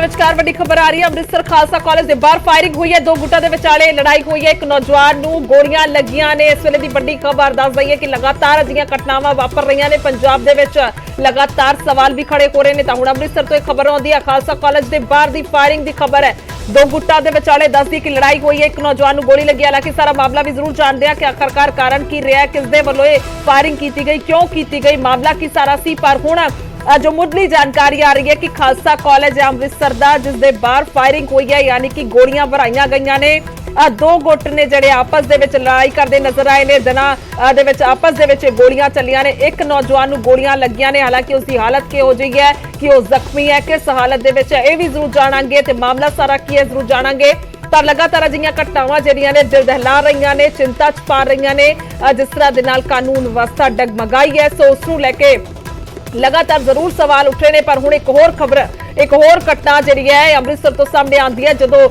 विचकार वड्डी खबर आ रही है। अमृतसर खालसा कॉलेज के बाहर फायरिंग हुई है, दो गुटां दे विचाले लड़ाई हुई है, एक नौजवान नूं गोलियां लगियां ने। इस वेले दी वड्डी खबर दस दईए कि लगातार अजिहियां घटनावां वापर रहीआं ने पंजाब दे विच, लगातार सवाल भी खड़े हो रहे ने। तां हुण अमृतसर तो एक खबर आउंदी है, खालसा कॉलेज के बाहर दी फायरिंग की खबर है। दो गुटां दे विचाले दसदी कि लड़ाई हुई है, एक नौजवान नूं गोली लगी। हालांकि सारा मामला भी जरूर जानते हैं कि आखिरकार कारण की रहा है, किस दे वल्लों ये फायरिंग की गई, क्यों की गई, मामला की सारा सी। पर हुण जो मुढ़ली जानकारी आ रही है कि खालसा कॉलेज है अमृतसर का, जिस दे बाहर फायरिंग हुई है, यानी कि गोलियां भराइयां गईयां ने। दो गुट ने जिहड़े आपस दे विच लड़ाई करते नजर आए ने, दिनां दे विच आपस दे विच गोलियां चलियां ने। एक नौजवान नूं गोलियां लगियां ने, हालांकि उसकी हालत किहो जी है, कि वह जख्मी है, किस हालत दे विच है, भी जरूर जाणांगे ते मामला सारा की है जरूर जाणांगे। पर लगातार अजिहियां घटनावां जिहड़ियां ने दिल दहला रहीआं ने, चिंता च पा रहीआं ने। जिस तरह दे नाल कानून व्यवस्था डगमगाई है, सो उस नूं लैके लगातार जरूर सवाल उठे ने। पर हुण एक होर खबर, एक होर घटना जिहड़ी है अमृतसर तो सामने आंदी है, जदों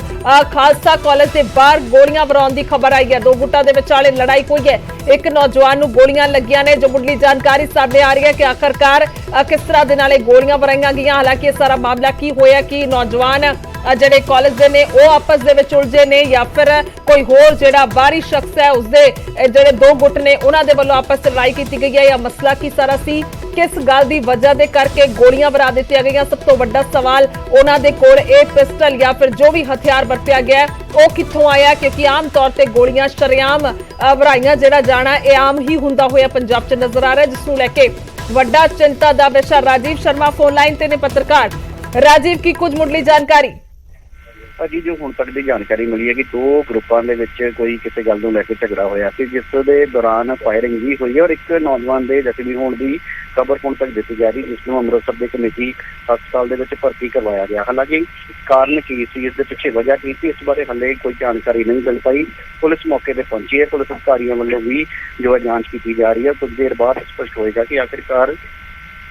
खालसा कॉलेज के बाहर गोलियां भराउण की खबर आई है। दो गुटां दे विचाले लड़ाई हुई है, एक नौजवान नूं गोलियां लगियां ने। जो मुढ़ली जानकारी सामने आ रही है कि आखिरकार किस तरह दे नाल गोलियां भराइयां गईयां। हालांकि सारा मामला की होया कि नौजवान जिहड़े कॉलेज दे ने वो आपस दे विच उलझे ने, या फिर कोई होर जिहड़ा बाहरी शख्स है उसदे जिहड़े दो गुट ने उन्हां दे वल्लों आपस च लड़ाई की गई है, या मसला की सारा सी, किस गल की वजह दे करके गोलियां भरा दित्तियां गईयां। सब तो वड्डा सवाल उन्हां दे कोल ये पिस्टल या फिर जो भी हथियार वरतिया गया वो कित्थों आया, क्योंकि आम तौर पर गोलियां शरेआम भराइयां जिहड़ा जाना यह आम ही हुंदा होया पंजाब च नजर आ रहा है, जिसनूं लैके वड्डा चिंता दा विशा। राजीव शर्मा फोन लाइन ते ने पत्रकार। राजीव की कुछ मुढ़ली जानकारी जी, जो हुण तक की जानकारी मिली है कि दो ग्रुपों के कोई किसी गल को लैके झगड़ा होया सी, जिस दे दौरान फायरिंग भी हुई है और एक नौजवान के जख्मी होने की खबर हुण तक दी जा रही, जिसनों अमृतसर के एक निजी हस्पताल भर्ती करवाया गया। हालांकि कारण की सी, इस पिछे वजह की सी, इस बारे हले कोई जानकारी नहीं मिल पाई। पुलिस मौके पर पहुंची है, पुलिस अधिकारियों वालों भी जो है जांच की जा रही है। कुछ देर बाद स्पष्ट होएगा कि आखिरकार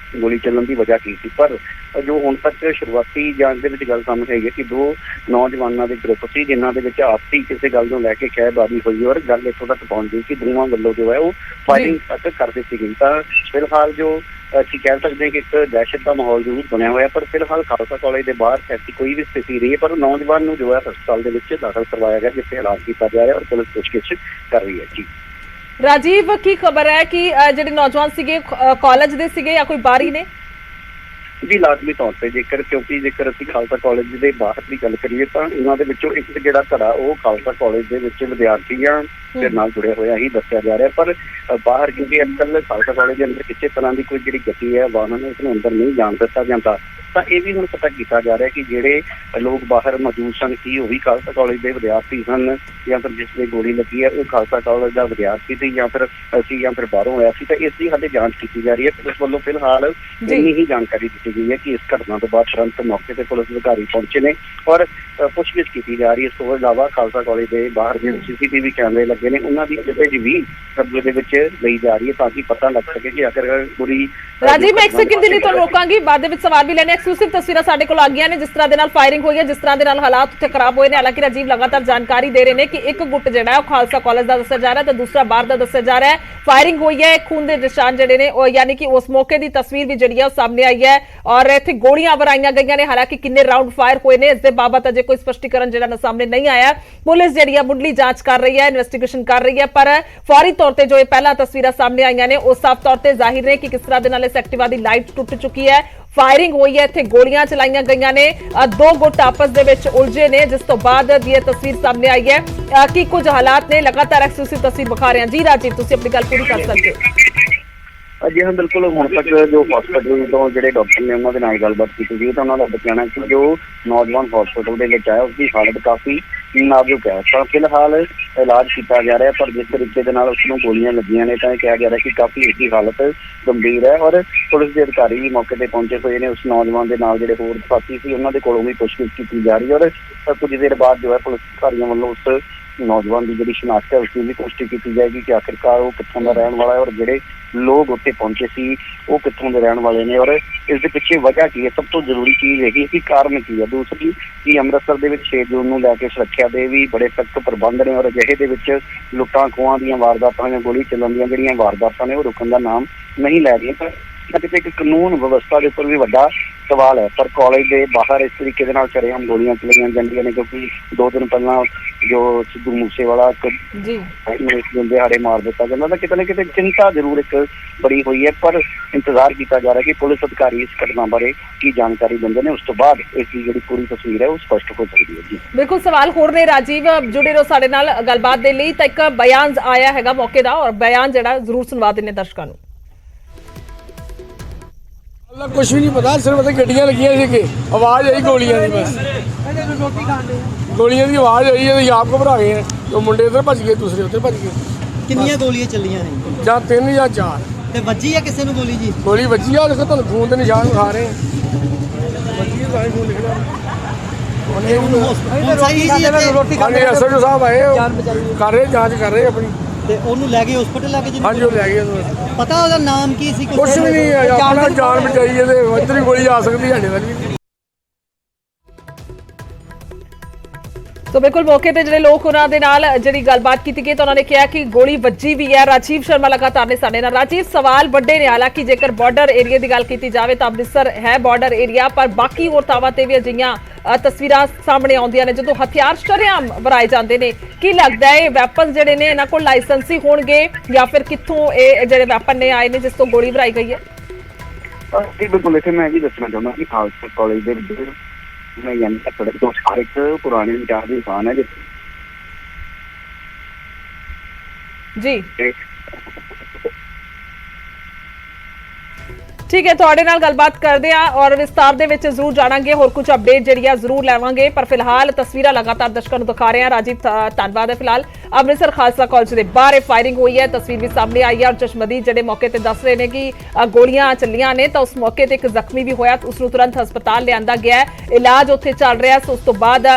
गोली चलन की वजह की थी। पर जो हुण तक शुरुआती जांच के गल सामने आई है कि दो नौजवानों के ग्रुप से जिन्हों के आपसी किसी गल को लैके खैरबाजी हुई और गल इतों तक पहुंच गई कि दोवां वालों जो है वो फायरिंग तक कर दी गई। तो फिलहाल जो ਅਸੀਂ कह सकते हैं कि एक दहशत का माहौल जरूर बनया हुआ है, पर फिलहाल खालसा कॉलेज के बाहर ऐसी कोई भी स्थिति रही है। पर नौजवान जो है हस्पताल के दाखिल करवाया गया, जिससे इलाज किया जा रहा है और पुलिस पुछगिछ कर रही है। जी राजीव, की खबर है कि जिहड़े नौजवान सीगे कॉलेज दे सीगे या कोई बाहरी ने? जी, लाजमी तौर पर क्योंकि जेकर असीं खालसा कॉलेज के बाहर की गल करिए तो इन्होंने एक जिहड़ा धड़ा वो खालसा कॉलेज के विद्यार्थियों के नाल जुड़िया होया ही दस्सिया जा रहा है। पर बाहर क्योंकि अजकल खालसा कॉलेज के अंदर किसी तरह की कोई जी गति है वाहन है उसमें अंदर नहीं जान दिता जाता। तो यह भी हम पता किया जा रहा है कि जोड़े लोग बाहर मौजूद सन कि वही खालसा कॉलेज के विद्यार्थी सन, या फिर जिसने गोली लगी है वो खालसा कॉलेज का विद्यार्थी थी, या फिर बाहरों आया। तो इसकी हाले जांच की जा रही है। पुलिस वालों फिलहाल इन्नी ही जानकारी दी गई है कि इस घटना तो बाद तुरंत मौके पर पुलिस अधिकारी पहुंचे ने और पुछगिछ की जा रही है। इस तो इलावा खालसा कॉलेज के बाहर जो CCTV कैमरे लगे ने उन्होंने फुटेज भी कब्जे ली जा रही है, ताकि पता लग सके कि आखिर पूरी। राजीव, मैं एक सेकंड के लिए तो रोकांगी, बाद में सवाल भी लेने। एक्सक्लूसिव तस्वीरें साडे कोल आ गईयां ने, जिस तरह दे नाल फायरिंग हुई है, जिस तरह दे नाल हालात उत्थे खराब हुए ने। हालांकि राजीव लगातार जानकारी दे रहे हैं कि एक गुट जिहड़ा है खालसा कॉलेज का दस्सिया जा रहा है तो दूसरा बाहर का दस्सिया जा रहा है। फायरिंग हुई है, खून के निशान जिहड़े ने यानी कि उस मौके की तस्वीर भी जिहड़ी है सामने आई है और इत्थे गोलियां भराइयां गईयां ने। हालांकि किन्ने राउंड फायर हुए ने इस दे बाबत अजे कोई स्पष्टीकरण जिहड़ा सामने नहीं आया। पुलिस जिहड़ी है मुढ़ली जांच कर रही है, इन्वेस्टिगेशन कर रही है। पर फौरी तौर पर जो पहला तस्वीरें सामने आईयां ने वो साफ तौर पर जाहिर ने कि किस तरह दे नाल इस एक्टिवा की लाइट टुट चुकी है, फायरिंग हुई है, इत्थे गोलियां चलाईयां गईयां ने, दो गुट आपस दे विच उलझे ने, जिस तो बाद ये तस्वीर सामने आई है कि कुछ हालात ने। लगातार एक्सक्लूसिव तस्वीर दिखा रहे हैं। जी राजीव, तुसीं अपनी गल पूरी कर सकते हो। जी हाँ, बिल्कुल। हुण तक जो हॉस्पिटल तो जो डॉक्टर ने उन्होंने नाल गलबात की गई तो उन्होंने कहना कि जो नौजवान हॉस्पिटल के आया उसकी हालत काफ़ी नाजुक है। तो फिलहाल इलाज किया जा रहा है, पर जिस तरीके के उसको गोलियां लगियां ने तो कहा जा रहा है कि काफ़ी उसकी हालत गंभीर है। और पुलिस के अधिकारी भी मौके पर पहुंचे हुए हैं। उस नौजवान के नाल जो होर साथी से उन्होंने कोलों भी पुछगिछ की जा रही है और कुछ देर बाद जो है पुलिस अधिकारियों वालों उस नौजवान की जी शिनाख्त है उसकी भी पुष्टि की जाएगी कि आखिरकार वो कितों का रहने वाला है और जोड़े लोग उत्थे पहुंचे सी वो कितों के रहने वाले ने और इस पिछे वजह की है। सब तो जरूरी चीज़ है कि कारण की है। दूसरी कि अमृतसर के 6 जून को लैके सुरक्षा के भी बड़े सख्त प्रबंध ने और अजिहे लुट्टां खोहां दी वारदातां या गोली चलन दी जिहड़ियां वारदातां ने वो रुकण का नाम नहीं लै रही। ਕਿਤੇ ਇੱਕ ਕਾਨੂੰਨ ਵਿਵਸਥਾ ਦੇ ਉੱਪਰ ਵੀ ਵੱਡਾ ਸਵਾਲ ਹੈ। ਪਰ ਕਾਲਜ ਦੇ ਬਾਹਰ ਇਸ ਤਰੀਕੇ ਦੇ ਨਾਲ ਸ਼ਰੇਆਮ ਗੋਲੀਆਂ ਚਲਾਈਆਂ ਜਾਂਦੀਆਂ ਨੇ, ਕਿਉਂਕਿ 2 ਦਿਨ ਪਹਿਲਾਂ ਜੋ ਸਿੱਧੂ ਮੂਸੇਵਾਲਾ ਜੀ ਦਿਹਾੜੇ ਮਾਰ ਦਿੱਤਾ ਜਾਂਦਾ, ਤਾਂ ਕਿਤੇ ਨਾ ਕਿਤੇ ਚਿੰਤਾ ਜ਼ਰੂਰ ਇੱਕ ਬੜੀ ਹੋਈ ਹੈ। ਪਰ ਇੰਤਜ਼ਾਰ ਕੀਤਾ ਜਾ ਰਿਹਾ ਕਿ ਪੁਲਿਸ ਅਧਿਕਾਰੀ ਇਸ ਘਟਨਾ ਬਾਰੇ ਕੀ ਜਾਣਕਾਰੀ ਦਿੰਦੇ ਨੇ, ਉਸ ਤੋਂ ਬਾਅਦ ਇਸ ਦੀ ਜਿਹੜੀ ਪੂਰੀ ਤਸਵੀਰ ਹੈ ਉਹ ਸਪਸ਼ਟ ਹੋ ਸਕਦੀ ਹੈ। ਜੀ ਬਿਲਕੁਲ, ਸਵਾਲ ਹੋਰ ਨੇ ਰਾਜੀਵ, ਜੁੜੇ ਰਹੋ ਸਾਡੇ ਨਾਲ ਗੱਲਬਾਤ ਦੇ ਲਈ। ਤਾਂ ਇੱਕ ਬਿਆਨ ਆਇਆ ਹੈਗਾ ਮੌਕੇ ਦਾ, ਔਰ ਬਿਆਨ ਜਿਹੜਾ ਜ਼ਰੂਰ ਸੁਣਵਾ ਦਿੰਦੇ ਦਰਸ਼ਕਾਂ ਨੂੰ। ਕੁਛ ਵੀ ਨਹੀਂ ਪਤਾ, ਸਿਰਫ ਤਾਂ ਗੱਡੀਆਂ ਲੱਗੀਆਂ ਸੀ ਕਿ ਆਵਾਜ਼ ਆਈ ਗੋਲੀਆਂ ਦੀ, ਬਸ ਗੋਲੀਆਂ ਦੀ ਆਵਾਜ਼ ਆਈ, ਅਸੀਂ ਆਪ ਘਬਰਾ ਗਏ। ਉਹ ਮੁੰਡੇ ਇੱਧਰ ਭੱਜ ਗਏ, ਦੂਸਰੇ ਉੱਧਰ ਭੱਜ ਗਏ। ਕਿੰਨੀਆਂ ਗੋਲੀਆਂ ਚੱਲੀਆਂ ਨੇ? ਜਾਂ 3 ਜਾਂ 4। ਤੇ ਵੱਜੀ ਆ ਕਿਸੇ ਨੂੰ ਗੋਲੀ ਜੀ? ਗੋਲੀ ਵੱਜੀ ਆ, ਦੇਖੋ ਤੁਹਾਨੂੰ ਖੂਨ ਦੇ ਨਿਸ਼ਾਨ ਵਿਖਾ ਰਹੇ ਵੱਜੀ ਹੈ, ਸਾਰੇ ਖੂਨ ਨਿਕਲਿਆ। ਹੁਣ ਸਹੀ ਜੀ ਇੱਥੇ? ਹਾਂਜੀ, ਐਸਐਚਓ ਸਾਹਿਬ ਆਏ, ਕਰ ਰਹੇ ਜਾਂਚ ਕਰ ਰਹੇ ਆਪਣੀ। ਤੇ ਉਹਨੂੰ ਲੈ ਕੇ ਹਸਪੀਟਲ ਲੈ ਕੇ ਜੀ? ਹਾਂਜੀ, ਉਹ ਲੈ ਗਏ ਉਹਨੂੰ। ਪਤਾ ਉਹਦਾ ਨਾਮ ਕੀ ਸੀ? ਕੁਛ ਵੀ ਨਹੀਂ, ਆਪਣਾ ਜਾਨ ਬਚਾਈ, ਇਹਦੇ ਇੱਧਰ ਵੀ ਗੋਲੀ ਆ ਸਕਦੀ ਸਾਡੇ ਵੱਲ ਵੀ। ਸੋ ਬਿਲਕੁਲ ਮੌਕੇ ਤੇ ਜਿਹੜੇ ਲੋਕ ਉਹਨਾਂ ਦੇ ਨਾਲ ਜਿਹੜੀ ਗੱਲਬਾਤ ਕੀਤੀ ਗਈ ਤਾਂ ਉਹਨਾਂ ਨੇ ਕਿਹਾ ਕਿ ਗੋਲੀ ਵੱਜੀ ਵੀ ਹੈ। ਰਾਜੀਵ ਸ਼ਰਮਾ ਲਗਾਤਾਰ ਨੇ ਸਾਡੇ ਨਾਲ। ਰਾਜੀਵ, ਸਵਾਲ ਵੱਡੇ ਨੇ, ਹਾਲਾਂਕਿ ਜੇਕਰ ਬਾਰਡਰ ਏਰੀਆ ਦੀ ਗੱਲ ਕੀਤੀ ਜਾਵੇ ਤਾਂ ਅੰਮ੍ਰਿਤਸਰ ਹੈ ਬਾਰਡਰ ਏਰੀਆ, ਪਰ ਬਾਕੀ ਹੋਰ ਥਾਵਾਂ ਤੇ ਵੀ ਅਜਿਹੀਆਂ ਤਸਵੀਰਾਂ ਸਾਹਮਣੇ ਆਉਂਦੀਆਂ ਨੇ ਜਦੋਂ ਹਥਿਆਰ ਸ਼ਰੇਆਮ ਵਰਾਏ ਜਾਂਦੇ ਨੇ। ਕੀ ਲੱਗਦਾ ਹੈ ਵੈਪਨ ਜਿਹੜੇ ਨੇ ਇਹਨਾਂ ਕੋਲ ਲਾਇਸੈਂਸੀ ਹੋਣਗੇ ਜਾਂ ਫਿਰ ਕਿੱਥੋਂ ਇਹ ਜਿਹੜੇ ਵੈਪਨ ਨੇ ਆਏ ਨੇ ਜਿਸ ਤੋਂ ਗੋਲੀ ਵਰਾਈ ਗਈ ਹੈ? ਜੀ ਬਿਲਕੁਲ, ਇੱਥੇ ਮੈਂ ਇਹ ਦੱਸਣਾ ਚਾਹੁੰਦਾ ਕਿ ਖਾਲਸਾ ਕਾਲਜ ਦੇ ਵਿੱਚ ਮੈਂ ਯਾਨੀ ਸੜਕ ਤੋਂ ਇੱਕ ਪੁਰਾਣੀ ਵਿਚਾਰ ਦੀ ਦੁਕਾਨ ਹੈ ਜੀ। ਠੀਕ ਹੈ, ਤੁਹਾਡੇ ਨਾਲ ਗੱਲਬਾਤ ਕਰਦੇ ਆ ਔਰ ਵਿਸਤਾਰ ਦੇ ਵਿੱਚ ਜ਼ਰੂਰ ਜਾਣਾਂਗੇ, ਹੋਰ ਕੁਝ ਅਪਡੇਟ ਜਿਹੜੀ ਆ ਜ਼ਰੂਰ ਲੈਵਾਂਗੇ। ਪਰ ਫਿਲਹਾਲ ਤਸਵੀਰਾਂ ਲਗਾਤਾਰ ਦਰਸ਼ਕਾਂ ਨੂੰ ਦਿਖਾ ਰਹੇ ਆ। ਰਾਜੀਵ, ਧੰਨਵਾਦ ਹੈ। ਫਿਲਹਾਲ ਅੰਮ੍ਰਿਤਸਰ ਖਾਲਸਾ ਕਾਲਜ ਦੇ ਬਾਹਰ ਫਾਇਰਿੰਗ ਹੋਈ ਹੈ, ਤਸਵੀਰ ਵੀ ਸਾਹਮਣੇ ਆਈ ਹੈ ਔਰ ਚਸ਼ਮਦੀਦ ਜਿਹੜੇ ਮੌਕੇ ਤੇ ਦੱਸ ਰਹੇ ਨੇ ਕਿ ਗੋਲੀਆਂ ਚੱਲੀਆਂ ਨੇ, ਤਾਂ ਉਸ ਮੌਕੇ ਤੇ ਇੱਕ ਜ਼ਖਮੀ ਵੀ ਹੋਇਆ, ਉਸ ਨੂੰ ਤੁਰੰਤ ਹਸਪਤਾਲ ਲਿਆਂਦਾ ਗਿਆ, ਇਲਾਜ ਉੱਥੇ ਚੱਲ ਰਿਹਾ। ਸੋ ਉਸ ਤੋਂ ਬਾਅਦ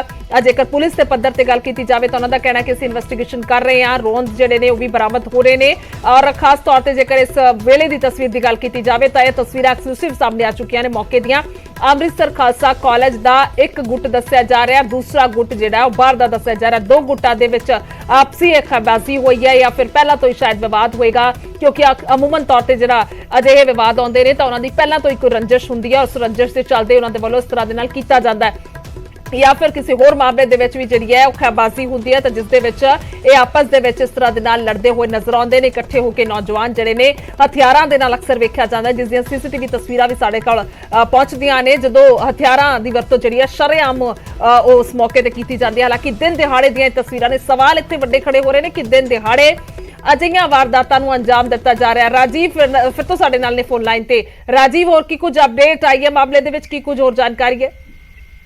ਜੇਕਰ ਪੁਲਿਸ ਦੇ ਪੱਧਰ ਤੇ ਗੱਲ ਕੀਤੀ ਜਾਵੇ ਤਾਂ ਉਹਨਾਂ ਦਾ ਕਹਿਣਾ ਕਿ ਅਸੀਂ ਇਨਵੈਸਟੀਗੇਸ਼ਨ ਕਰ ਰਹੇ ਹਾਂ, ਰੌਂਦ ਜਿਹੜੇ ਨੇ ਉਹ ਵੀ ਬਰਾਮਦ ਹੋ ਰਹੇ ਨੇ। ਔਰ ਖਾਸ ਤੌਰ ਤੇ ਜੇਕਰ ਇਸ ਵੇਲੇ ਦੀ ਤਸਵੀਰ ਦੀ ਗੱਲ ਕੀਤੀ ਜਾਵੇ ਤਾਂ ਇਹ ਤਸਵੀਰਾਂ ਐਕਸਕਲੂਸਿਵ ਸਾਹਮਣੇ ਆ ਚੁੱਕੀਆਂ ਨੇ ਮੌਕੇ ਦੀਆਂ। ਅੰਮ੍ਰਿਤਸਰ ਖਾਲਸਾ ਕਾਲਜ ਦਾ ਇੱਕ ਗੁੱਟ ਦੱਸਿਆ ਜਾ ਰਿਹਾ, ਦੂਸਰਾ ਗੁੱਟ ਜਿਹੜਾ ਉਹ ਬਾਹਰ ਦਾ ਦੱਸਿਆ ਜਾ ਰਿਹਾ। 2 ਗੁੱਟਾਂ ਦੇ ਵਿੱਚ ਆਪਸੀ ਖਹਿਬਾਜ਼ੀ ਹੋਈ ਹੈ ਜਾਂ ਫਿਰ ਪਹਿਲਾਂ ਤੋਂ ਹੀ ਸ਼ਾਇਦ ਵਿਵਾਦ ਹੋਏਗਾ, ਕਿਉਂਕਿ ਅਮੂਮਨ ਤੌਰ ਤੇ ਜਿਹੜਾ ਅਜਿਹੇ ਵਿਵਾਦ ਆਉਂਦੇ ਨੇ ਤਾਂ ਉਹਨਾਂ ਦੀ ਪਹਿਲਾਂ ਤੋਂ ਹੀ ਕੋਈ ਰੰਜਿਸ਼ ਹੁੰਦੀ ਹੈ, ਉਸ ਰੰਜਿਸ਼ ਦੇ ਚੱਲਦੇ ਉਹਨਾਂ ਦੇ ਵੱਲੋਂ ਇਸ ਤਰ੍ਹਾਂ ਦੇ ਨਾਲ ਕੀਤਾ ਜਾਂਦਾ ਹੈ। ਜਾਂ ਫਿਰ ਕਿਸੇ ਹੋਰ ਮਾਮਲੇ ਦੇ ਵਿੱਚ ਵੀ ਜਿਹੜੀ ਹੈ ਉਹ ਖਹਿਬਾਜ਼ੀ ਹੁੰਦੀ ਹੈ ਤਾਂ ਜਿਸ ਦੇ ਵਿੱਚ ਇਹ ਆਪਸ ਦੇ ਵਿੱਚ ਇਸ ਤਰ੍ਹਾਂ ਦੇ ਨਾਲ ਲੜਦੇ ਹੋਏ ਨਜ਼ਰ ਆਉਂਦੇ ਨੇ। ਇਕੱਠੇ ਹੋ ਕੇ ਨੌਜਵਾਨ ਜਿਹੜੇ ਨੇ ਹਥਿਆਰਾਂ ਦੇ ਨਾਲ ਅਕਸਰ ਵੇਖਿਆ ਜਾਂਦਾ, ਜਿਸ ਦੀਆਂ ਸੀਸੀਟੀਵੀ ਤਸਵੀਰਾਂ ਵੀ ਸਾਡੇ ਕੋਲ ਪਹੁੰਚਦੀਆਂ ਨੇ, ਜਦੋਂ ਹਥਿਆਰਾਂ ਦੀ ਵਰਤੋਂ ਜਿਹੜੀ ਹੈ ਸ਼ਰੇਆਮ ਉਸ ਮੌਕੇ ਤੇ ਕੀਤੀ ਜਾਂਦੀ ਹੈ। ਹਾਲਾਂਕਿ ਦਿਨ ਦਿਹਾੜੇ ਦੀਆਂ ਤਸਵੀਰਾਂ ਨੇ, ਸਵਾਲ ਇੱਥੇ ਵੱਡੇ ਖੜੇ ਹੋ ਰਹੇ ਨੇ ਕਿ ਦਿਨ ਦਿਹਾੜੇ ਅਜਿਹੀਆਂ ਵਾਰਦਾਤਾਂ ਨੂੰ ਅੰਜਾਮ ਦਿੱਤਾ ਜਾ ਰਿਹਾ। ਰਾਜੀਵ ਫਿਰ ਤੋਂ ਸਾਡੇ ਨਾਲ ਨੇ ਫੋਨ ਲਾਈਨ ਤੇ। ਰਾਜੀਵ, ਹੋਰ ਕੀ ਕੁਝ ਅਪਡੇਟ ਆਈ ਹੈ ਮਾਮਲੇ ਦੇ ਵਿੱਚ, ਕੀ ਕੁਝ ਹੋਰ ਜਾਣਕਾਰੀ ਹੈ?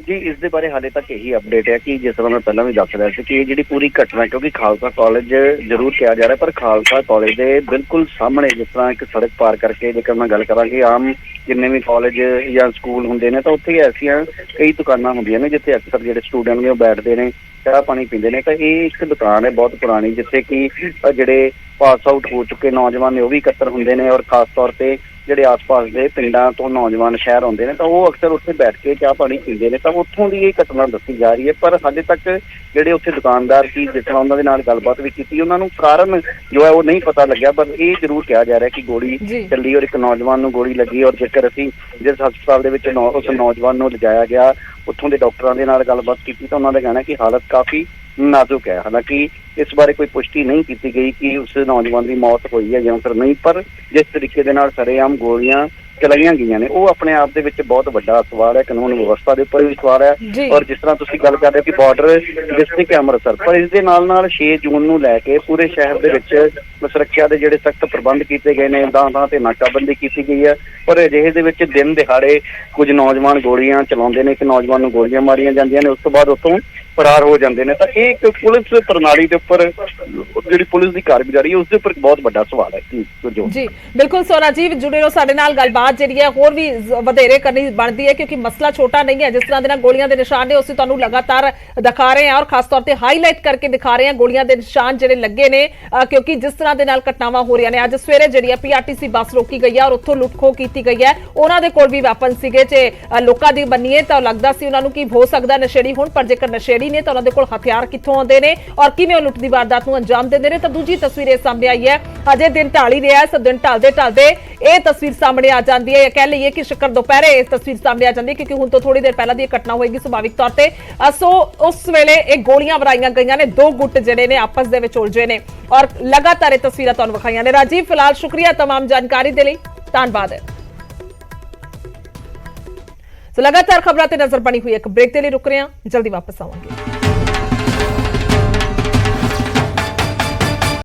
ਜੀ ਇਸ ਦੇ ਬਾਰੇ ਹਾਲੇ ਤੱਕ ਇਹੀ ਅਪਡੇਟ ਹੈ ਕਿ ਜਿਸ ਤਰ੍ਹਾਂ ਮੈਂ ਪਹਿਲਾਂ ਵੀ ਦੱਸ ਰਿਹਾ ਸੀ ਕਿ ਇਹ ਜਿਹੜੀ ਪੂਰੀ ਘਟਨਾ, ਕਿਉਂਕਿ ਖਾਲਸਾ ਕਾਲਜ ਜ਼ਰੂਰ ਕਿਹਾ ਜਾ ਰਿਹਾ ਪਰ ਖਾਲਸਾ ਕਾਲਜ ਦੇ ਬਿਲਕੁਲ ਸਾਹਮਣੇ ਜਿਸ ਤਰ੍ਹਾਂ ਇੱਕ ਸੜਕ ਪਾਰ ਕਰਕੇ ਜੇਕਰ ਮੈਂ ਗੱਲ ਕਰਾਂਗੀ, ਆਮ ਜਿੰਨੇ ਵੀ ਕਾਲਜ ਜਾਂ ਸਕੂਲ ਹੁੰਦੇ ਨੇ ਤਾਂ ਉੱਥੇ ਐਸੀਆਂ ਕਈ ਦੁਕਾਨਾਂ ਹੁੰਦੀਆਂ ਨੇ ਜਿੱਥੇ ਅਕਸਰ ਜਿਹੜੇ ਸਟੂਡੈਂਟ ਨੇ ਉਹ ਬੈਠਦੇ ਨੇ, ਚਾਹ ਪਾਣੀ ਪੀਂਦੇ ਨੇ। ਤਾਂ ਇਹ ਇੱਕ ਦੁਕਾਨ ਹੈ ਬਹੁਤ ਪੁਰਾਣੀ ਜਿੱਥੇ ਕਿ ਜਿਹੜੇ ਪਾਸ ਆਊਟ ਹੋ ਚੁੱਕੇ ਨੌਜਵਾਨ ਨੇ ਉਹ ਵੀ ਇਕੱਤਰ ਹੁੰਦੇ ਨੇ, ਔਰ ਖਾਸ ਤੌਰ ਤੇ ਜਿਹੜੇ ਆਸ-ਪਾਸ ਦੇ ਪਿੰਡਾਂ ਤੋਂ ਨੌਜਵਾਨ ਸ਼ਹਿਰ ਆਉਂਦੇ ਨੇ ਤਾਂ ਉਹ ਅਕਸਰ ਉੱਥੇ ਬੈਠ ਕੇ ਚਾਹ ਪਾਣੀ ਪੀਂਦੇ ਨੇ। ਤਾਂ ਉੱਥੋਂ ਦੀ ਇਹ ਘਟਨਾ ਦੱਸੀ ਜਾ ਰਹੀ ਹੈ, ਪਰ ਹਾਲੇ ਤੱਕ ਜਿਹੜੇ ਉੱਥੇ ਦੁਕਾਨਦਾਰ ਸੀ ਜਿਸ ਤਰ੍ਹਾਂ ਉਹਨਾਂ ਦੇ ਨਾਲ ਗੱਲਬਾਤ ਵੀ ਕੀਤੀ, ਉਹਨਾਂ ਨੂੰ ਕਾਰਨ ਜੋ ਹੈ ਉਹ ਨਹੀਂ ਪਤਾ ਲੱਗਿਆ। ਪਰ ਇਹ ਜ਼ਰੂਰ ਕਿਹਾ ਜਾ ਰਿਹਾ ਕਿ ਗੋਲੀ ਚੱਲੀ ਔਰ ਇੱਕ ਨੌਜਵਾਨ ਨੂੰ ਗੋਲੀ ਲੱਗੀ। ਔਰ ਜੇਕਰ ਅਸੀਂ ਜਿਸ ਹਸਪਤਾਲ ਦੇ ਵਿੱਚ ਉਸ ਨੌਜਵਾਨ ਨੂੰ ਲਿਜਾਇਆ ਗਿਆ, ਉੱਥੋਂ ਦੇ ਡਾਕਟਰਾਂ ਦੇ ਨਾਲ ਗੱਲਬਾਤ ਕੀਤੀ ਤਾਂ ਉਹਨਾਂ ਦਾ ਕਹਿਣਾ ਕਿ ਹਾਲਤ ਕਾਫੀ ਨਾਜ਼ੁਕ ਹੈ। ਹਾਲਾਂਕਿ ਇਸ ਬਾਰੇ ਕੋਈ ਪੁਸ਼ਟੀ ਨਹੀਂ ਕੀਤੀ ਗਈ ਕਿ ਉਸ ਨੌਜਵਾਨ ਦੀ ਮੌਤ ਹੋਈ ਹੈ ਜਾਂ ਫਿਰ ਨਹੀਂ, ਪਰ ਜਿਸ ਤਰੀਕੇ ਦੇ ਨਾਲ ਸਰੇਆਮ ਗੋਲੀਆਂ ਚਲਾਈਆਂ ਗਈਆਂ ਨੇ ਉਹ ਆਪਣੇ ਆਪ ਦੇ ਵਿੱਚ ਬਹੁਤ ਵੱਡਾ ਸਵਾਲ ਹੈ, ਕਾਨੂੰਨ ਵਿਵਸਥਾ ਦੇ ਉੱਪਰ ਵੀ ਸਵਾਲ ਹੈ। ਔਰ ਜਿਸ ਤਰ੍ਹਾਂ ਤੁਸੀਂ ਗੱਲ ਕਰ ਰਹੇ ਹੋ ਕਿ ਬਾਰਡਰ ਡਿਸਟ੍ਰਿਕਟ ਹੈ ਅੰਮ੍ਰਿਤਸਰ, ਪਰ ਇਸ ਦੇ ਨਾਲ ਨਾਲ 6 ਜੂਨ ਨੂੰ ਲੈ ਕੇ ਪੂਰੇ ਸ਼ਹਿਰ ਦੇ ਵਿੱਚ ਸੁਰੱਖਿਆ ਦੇ ਜਿਹੜੇ ਸਖਤ ਪ੍ਰਬੰਧ ਕੀਤੇ ਗਏ ਨੇ, ਥਾਂ ਤੇ ਨਾਕਾਬੰਦੀ ਕੀਤੀ ਗਈ ਹੈ। ਪਰ ਅਜਿਹੇ ਦੇ ਵਿੱਚ ਦਿਨ ਦਿਹਾੜੇ ਕੁਝ ਨੌਜਵਾਨ ਗੋਲੀਆਂ ਚਲਾਉਂਦੇ ਨੇ, ਇੱਕ ਨੌਜਵਾਨ ਨੂੰ ਗੋਲੀਆਂ ਮਾਰੀਆਂ ਜਾਂਦੀਆਂ ਨੇ, ਉਸ ਤੋਂ ਬਾਅਦ ਉੱਥੋਂ ਫਰਾਰ ਹੋ ਜਾਂਦੇ ਨੇ। ਤਾਂ ਇਹ ਇੱਕ ਪੁਲਿਸ ਪ੍ਰਣਾਲੀ ਦੇ ਉੱਪਰ ਜਿਹੜੀ ਪੁਲਿਸ ਦੀ ਕਾਰਗੁਜ਼ਾਰੀ ਹੈ ਉਸ ਦੇ ਉੱਪਰ ਬਹੁਤ ਵੱਡਾ ਸਵਾਲ ਹੈ। ਜੀ ਬਿਲਕੁਲ, ਸੋ ਰਾਜੀਵ ਜੁੜੇ ਰਹੋ ਸਾਡੇ ਨਾਲ, ਗੱਲਬਾਤ ਜਿਹੜੀ ਹੈ ਹੋਰ ਵੀ ਵਧੇਰੇ ਕਰਨੀ ਬਣਦੀ ਹੈ ਕਿਉਂਕਿ ਮਸਲਾ ਛੋਟਾ ਨਹੀਂ ਹੈ। ਜਿਸ ਤਰ੍ਹਾਂ ਦੇ ਨਾਲ ਗੋਲੀਆਂ ਦੇ ਨਿਸ਼ਾਨ ਨੇ ਉਸੇ ਤੁਹਾਨੂੰ ਲਗਾਤਾਰ ਦਿਖਾ ਰਹੇ ਹਾਂ ਔਰ ਖਾਸ ਤੌਰ ਤੇ ਹਾਈਲਾਈਟ ਕਰਕੇ ਦਿਖਾ ਰਹੇ ਹਾਂ ਗੋਲੀਆਂ ਦੇ ਨਿਸ਼ਾਨ ਜਿਹੜੇ ਲੱਗੇ ਨੇ, ਕਿਉਂਕਿ ਜਿਸ ਤਰ੍ਹਾਂ ਦੇ ਨਾਲ ਘਟਨਾਵਾਂ ਹੋ ਰਹੀਆਂ ਨੇ। ਅੱਜ ਸਵੇਰੇ ਜਿਹੜੀ ਹੈ PRTC ਬੱਸ ਰੋਕੀ ਗਈ ਹੈ ਔਰ ਉੱਥੋਂ ਲੁੱਟਖੋ ਕੀਤੀ ਗਈ ਹੈ। ਉਹਨਾਂ ਦੇ ਕੋਲ ਵੀ ਵੈਪਨ ਸੀਗੇ, ਜੇ ਲੋਕਾਂ ਦੀ ਬੰਨੀਏ ਤਾਂ ਲੱਗਦਾ ਸੀ ਉਹਨਾਂ ਨੂੰ ਕੀ ਹੋ ਸਕਦਾ ਨਸ਼ੇੜੀ ਹੋਣ, ਪਰ ਜੇਕਰ ਨਸ਼ੇੜੀ ਢਾਲੀ ਨੇ ਤਾਂ ਉਹਨਾਂ ਦੇ ਕੋਲ ਹਥਿਆਰ ਕਿੱਥੋਂ ਆਉਂਦੇ ਨੇ ਔਰ ਕਿਵੇਂ ਉਹ ਲੁੱਟ ਦੀ ਵਾਰਦਾਤ ਨੂੰ ਅੰਜਾਮ ਦਿੰਦੇ ਨੇ। ਤਾਂ ਦੂਜੀ ਤਸਵੀਰ ਇਹ ਸਾਹਮਣੇ ਆਈ ਹੈ, ਅਜੇ ਦਿਨ ਢਾਲੀ ਰਿਹਾ ਹੈ, ਦਿਨ ਢਲਦੇ ਇਹ ਤਸਵੀਰ ਸਾਹਮਣੇ ਆ ਜਾਂਦੀ ਹੈ। ਕਹਿ ਲਈਏ ਕਿ ਸ਼ੁੱਕਰ ਦੁਪਹਿਰੇ ਇਹ ਤਸਵੀਰ ਸਾਹਮਣੇ ਆ ਜਾਂਦੀ ਹੈ ਕਿਉਂਕਿ ਹੁਣ ਤੋਂ ਥੋੜੀ ਦੇਰ ਪਹਿਲਾਂ ਦੀ ਇਹ ਘਟਨਾ ਹੋਏਗੀ ਸੁਭਾਵਿਕ ਤੌਰ ਤੇ। ਸੋ ਉਸ ਵੇਲੇ ਇਹ ਗੋਲੀਆਂ ਵਰਾਈਆਂ ਗਈਆਂ ਨੇ, ਦੋ ਗੁੱਟ ਜਿਹੜੇ ਨੇ ਆਪਸ ਦੇ ਵਿੱਚ ਉਲਝੇ ਨੇ ਔਰ ਲਗਾਤਾਰ ਇਹ ਤਸਵੀਰਾਂ ਤੁਹਾਨੂੰ ਵਿਖਾਈਆਂ ਨੇ। ਰਾਜੀਵ ਫਿਲਹਾਲ ਸ਼ੁਕਰੀਆ तमाम ਜਾਣਕਾਰੀ ਦੇ ਲਈ, ਧੰਨਵਾਦ ਹੈ। ਸੋ ਲਗਾਤਾਰ ਖਬਰਾਂ ਤੇ ਨਜ਼ਰ ਬਣੀ ਹੋਈ ਹੈ। ਇੱਕ ਬ੍ਰੇਕ ਦੇ ਲਈ ਰੁਕ ਰਹੇ ਹਾਂ, ਜਲਦੀ ਵਾਪਸ ਆਵਾਂਗੇ।